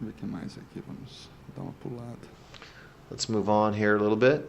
eu ver o que mais aqui. Vamos dar uma pulada. Let's move on here a little bit.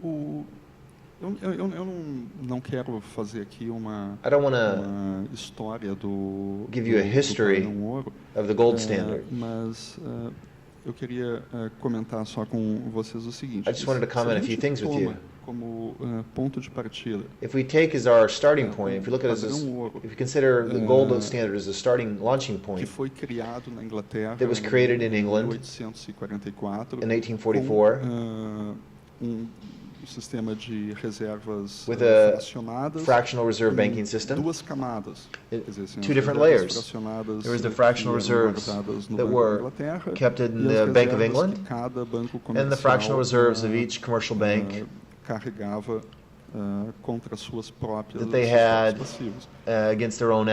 Eu não quero fazer aqui uma história do give you a history padrão ouro, of the gold standard. mas eu queria comentar só com vocês o seguinte. I just wanted to comment a few things with you. Como ponto de partida. If we take as our starting point, if we look at it as if we consider the gold standard as a starting launching point, que foi criado na Inglaterra, that was created in England in 1844, sistema de reservas with a fracionadas, fractional reserve banking system, duas camadas, two different layers. There was the fractional reserves that were kept in the Bank of England, and the fractional reserves of each commercial bank carregava contra suas próprias that they had against their own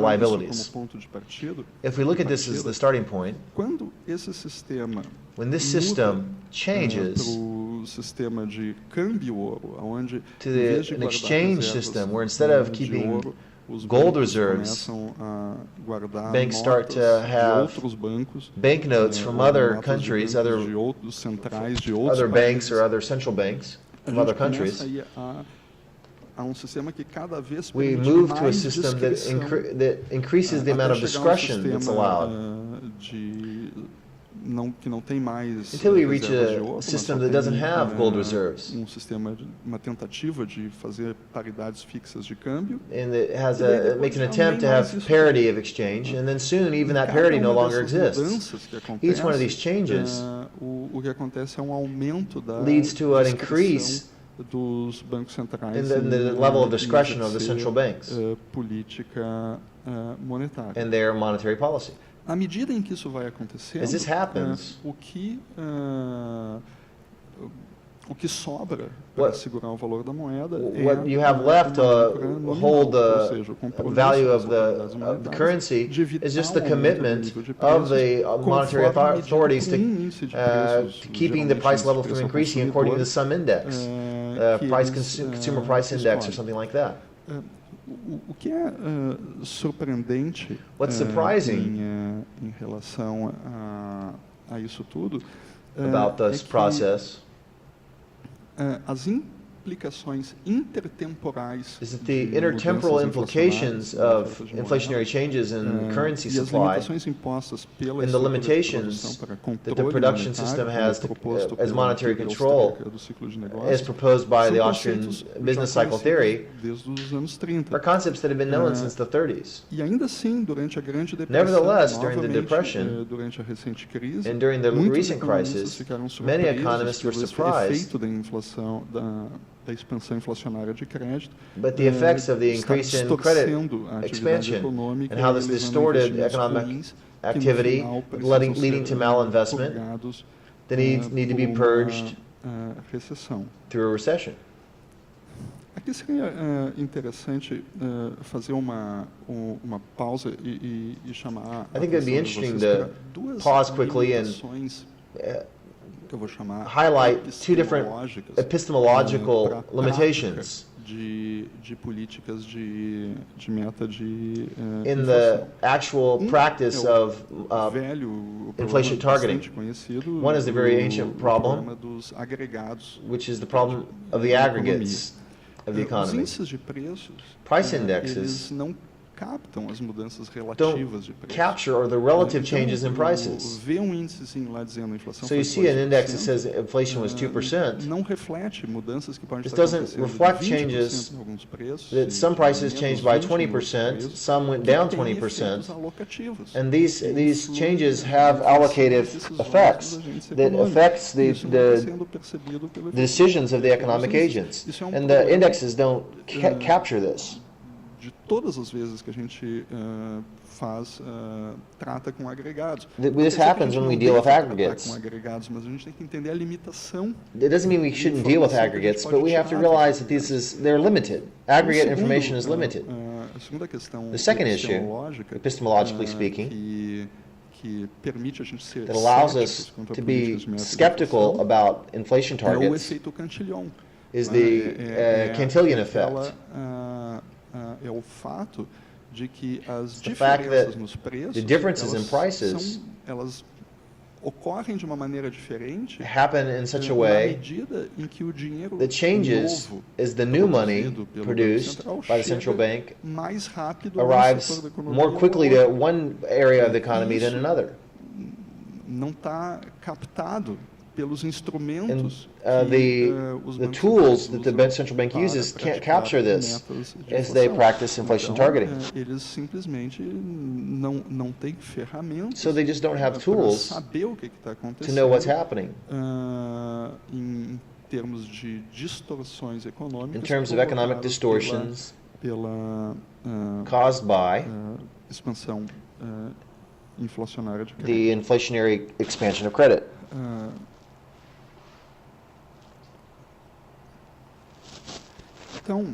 liabilities. If we look at this as the starting point, quando esse sistema when this system changes sistema de câmbio ouro, onde to an exchange system where instead of keeping gold reserves, banks start to have banknotes from other countries, other banks or other central banks of other countries. We move to a system that increases the amount of discretion that's allowed. Until we reach a system that doesn't have gold reserves. Uma tentativa de fazer paridades fixas de câmbio. And it makes an attempt to have parity of exchange, and then soon even that parity no longer exists. Each one of these changes o que acontece é aumento da leads to an increase dos bancos centrais in the level of discretion of the central banks política monetária. And their monetary policy. À medida em que isso vai acontecendo, as this happens, o que sobra para segurar o valor da moeda what you have left to hold the value of the currency is just the commitment of the monetary authorities to keeping the price level from increasing according to some index, consumer price index or something like that. O que é surpreendente em relação a isso tudo about this process as implicações intertemporais is that the intertemporal implications of inflationary changes in currency supply and the limitations that the production system has as monetary control as proposed by the Austrian business cycle theory are concepts that have been known since the 30s. Nevertheless, during the Depression and during the recent crisis, many economists were surprised da expansão inflacionária de crédito, but the effects of the increase in credit expansion and how this distorted economic activity, leading to malinvestment, that need to be purged through a recession. Aqui seria interessante fazer uma pausa e chamar. I think it would be interesting to pause quickly and highlight two different epistemological limitations de políticas de meta de in the actual practice of inflation targeting. One is the very ancient problem, which is the problem of the aggregates of the economy. Price indexes captam as mudanças relativas de preço. Capture the relative changes in prices. Vê índicezinho lá dizendo a inflação. So you see an index that says inflation was 2%. Não reflete mudanças que podem estar acontecendo. It doesn't reflect changes that some prices changed by 20%, some went down 20%, and these changes have allocative effects that affects the decisions of the economic agents, and the indexes don't capture this. De todas as vezes que a gente trata com agregados. This happens when we deal with aggregates. Com agregados, mas a gente tem que entender a limitação. It doesn't mean we shouldn't deal with aggregates, but we have to realize that they're limited. Aggregate information is limited. The second issue, epistemologically speaking, that allows us to be skeptical about inflation targets is the Cantillon effect. É o fato de que as the fact diferenças that nos preços, the differences in prices elas ocorrem de uma maneira diferente happen in such a na way medida em que o dinheiro that changes novo as the new money produzido pelo Banco produced Central by the central chega bank mais rápido a um arrives setor da economia more quickly ou to outro. one area of the economy than Isso another. não está captado pelos And instrumentos os the bancos tools centrais that the usam central bank para uses can't praticar capture this metas de as they inflação. practice inflation Então, targeting. eles simplesmente não têm ferramentas So they just don't have para tools saber o que está to know what's acontecendo happening em termos de distorções econômicas in terms of economic provocadas distortions pela caused by expansão inflacionária de crédito. the inflationary expansion of credit. Então,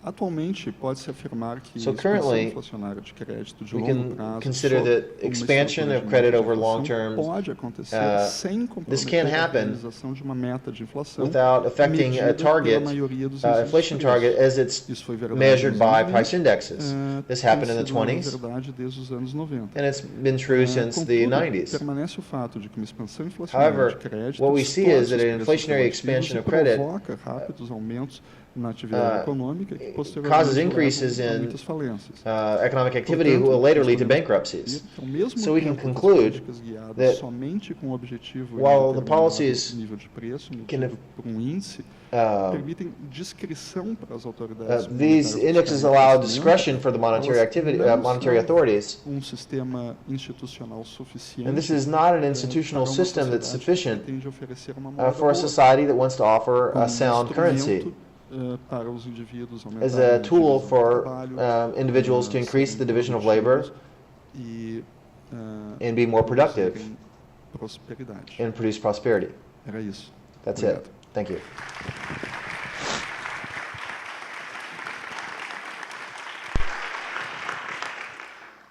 atualmente pode-se afirmar que So a expansão currently, inflacionária de crédito de we longo can prazo consider sob that uma expansion estrutura of de credit meta de over long inflação terms, pode acontecer sem this can't comprometer a happen realização de uma meta de inflação without affecting medida a target, pela maioria dos inflation target as it's Isso foi verdade measured nos by anos price 20, indexes. This happened in the tem sido 20s, verdade desde os anos 90. and it's been true since the Contudo, 90s. permanece o fato de que uma expansão inflacionária However, de crédito what we see is distorce that os an preços inflationary relativos expansion e of credit provoca rápidos aumentos na atividade econômica que posteriormente causes increases levam a in muitas falências. economic activity who will later lead to bankruptcies. Ao mesmo So we can tempo, as conclude políticas guiadas that somente com o objetivo while de the determinado policies nível de preço can medido por um índice permitem discrição para as autoridades these monetárias indexes buscarem allow crescimento, discretion for the monetary elas activity, não monetary são authorities. sistema institucional suficiente And this is not an para institutional uma system that's sociedade que sufficient pretende oferecer uma moeda for a boa, society that wants to offer a como sound currency instrumento, para os indivíduos as aumentarem a tool divisão do for trabalho, individuals to increase the division of labor e and be more productive produzirem prosperidade. and produce prosperity. Era isso. That's Obrigado. it. Thank you.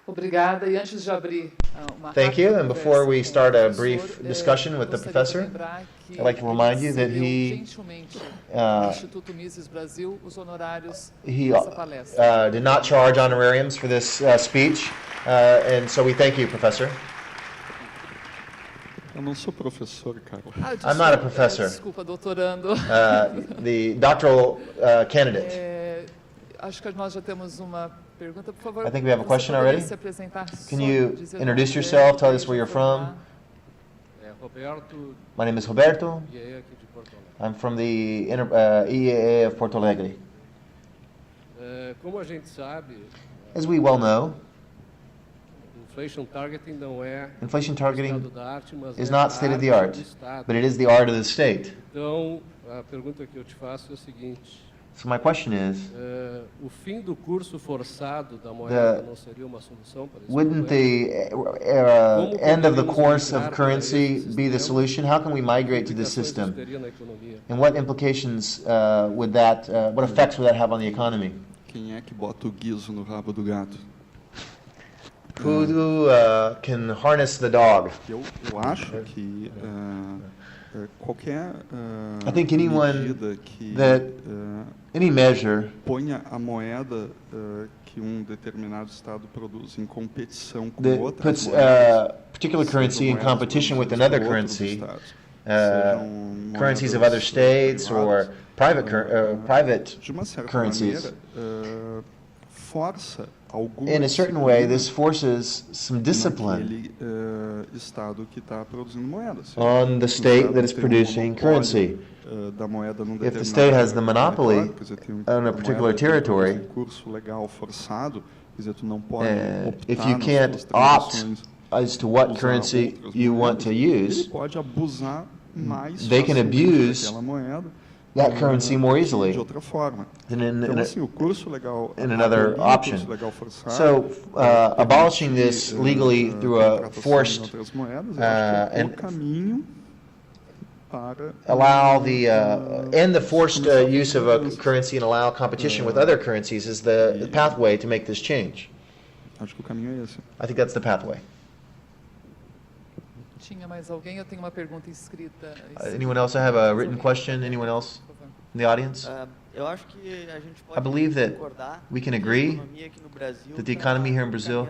Obrigada. E antes de abrir uma Thank you. And before we start a conversa com o brief professor, discussion with the gostaria de professor, lembrar que I'd like to remind you that ele he gentilmente ao Instituto Mises Brasil os honorários dessa palestra. did not charge honorariums for this speech, and so we thank you, Professor. Eu não sou professor, Carlos. I'm not a professor. Desculpa, doutorando. The doctoral candidate. Acho que nós já temos uma pergunta, por favor. I think we have a você question poderia already. se apresentar Can só, you dizer introduce onde yourself, tell e us where you're informar? from? Roberto, My name is Roberto. IEA aqui de Porto Alegre. I'm from the EAA of Porto Alegre. Como a gente sabe, As we well know, inflation targeting não é inflation estado targeting da arte, mas is é not a state of the arte art, do Estado. but it is the art of the state. Então, a pergunta que eu te faço é a seguinte: So my question is, o fim do curso forçado da moeda não seria uma solução para esse wouldn't problema? the end of the course of currency be the solution? How can we migrate to this Que implicações isso system? teria na economia? And what implications what effects would that have on the economy? Quem é que bota o guiso no rabo do gato? Who can harness the dog? Eu acho que qualquer I think anyone medida que that any measure ponha a moeda que determinado estado produz em competição com that outras puts moedas, particular currency in sejam moedas competition with produzidas another por outros currency, estados, currencies of moedas, other states or privadas, private de uma certa currencies. maneira, força alguma In a certain way, disciplina this forces some discipline naquele estado que está produzindo moedas. Se on the o state estado that is tem producing monopólio, currency. da moeda num If the determinado state has the monopoly território, quer dizer, tem on a uma particular moeda que territory, produz um curso legal forçado, quer dizer, tu não pode and optar if you nas can't tuas opt transações as to what usar currency outras you want moedas, to ele use, pode abusar mais they can facilmente abuse daquela moeda that currency more de easily outra forma. than Então, assim, o curso legal, in another abolir o option. curso legal forçado, So, abolishing permitir, this legally through a contratação em forced outras moedas, eu acho que é o and caminho para allow the end the forced use of a currency and allow competition with other currencies is the pathway to make this change. Acho que o caminho é esse. I think that's the pathway. Tinha mais alguém? Eu tenho uma pergunta escrita. Anyone else? I have a written question. Anyone else in the audience? I believe that we can agree that the economy here in Brazil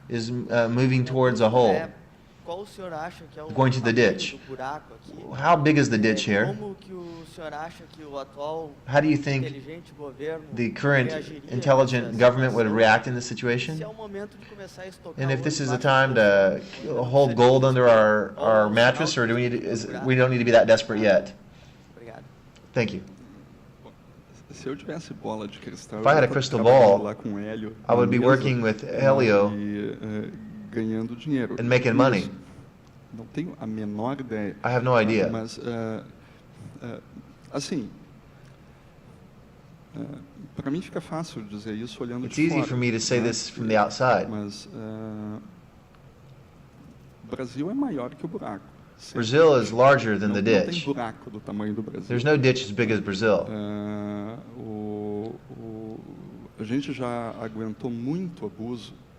is moving towards a hole, going to the ditch. How big is the ditch here? How do you think the current intelligent government would react in this situation? And if this is a time to hold gold under our mattress, or do we we don't need to be that desperate yet? Thank you. If I had a crystal ball, I would be working with Helio and making money. I have no idea. It's easy for me to say this from the outside. Brazil is larger than the ditch. There's no ditch as big as Brazil.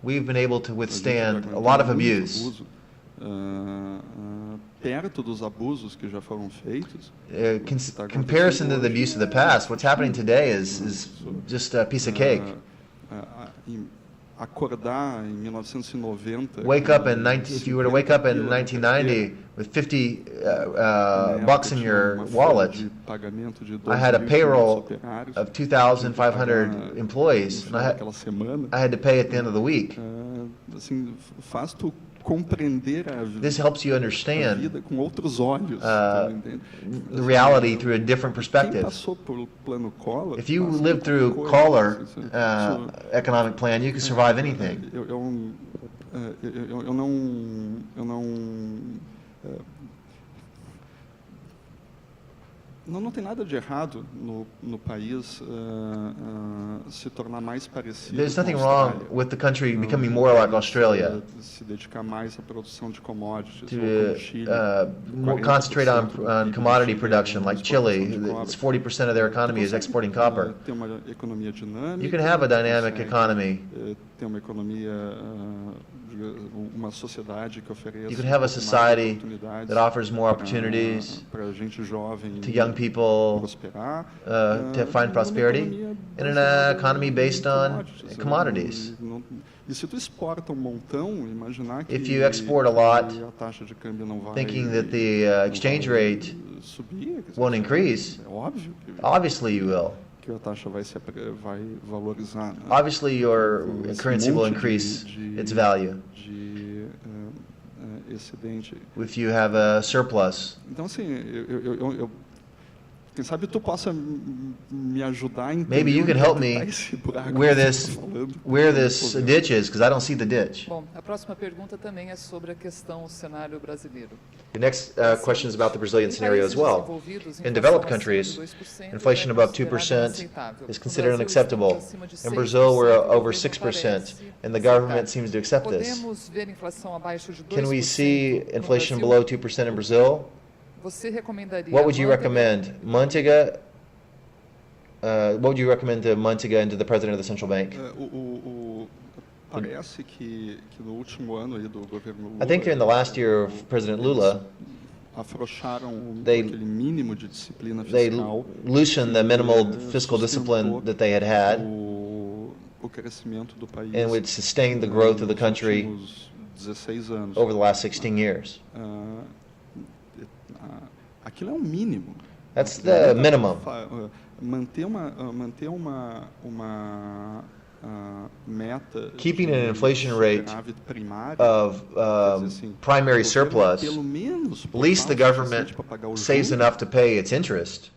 We've been able to withstand a lot of abuse. Comparison to the abuse of the past, what's happening today is just a piece of cake. Wake up in if you were to wake up in 1990 with 50 bucks in your wallet, I had a payroll of 2,500 employees, and I had to pay at the end of the week. This helps you understand the reality through a different perspective. If you lived through Collor economic plan, you can survive anything. Não tem nada de errado no país se tornar mais parecido. There's nothing wrong with the country becoming more like Australia. Se dedicar mais à produção de commodities. More concentrate on commodity production, like Chile. It's 40% of their economy is exporting copper. Tem uma economia dinâmica. You can have a dynamic economy. Tem uma economia, uma sociedade que ofereça. You can have a society that offers more opportunities to young people to find prosperity, and an economy based on commodities. If you export a lot, thinking that the exchange rate won't increase, obviously you will. Obviously your currency will increase its value if you have a surplus. Maybe you can help me where this ditch is, because I don't see the ditch. Bom, a próxima pergunta também é sobre a questão cenário brasileiro. The next question is about the Brazilian scenario as well. In developed countries, inflation above 2% is considered unacceptable. In Brazil, we're over 6%, and the government seems to accept this. Can we see inflation below 2% in Brazil? What would you recommend? What would you recommend to Manteiga and to the president of the central bank? I think in the last year of President Lula, they loosened the minimal fiscal discipline that they had, and would sustain the growth of the country over the last 16 years. That's the minimum. Keeping an inflation rate of primary surplus, at least the government saves enough to pay its interest.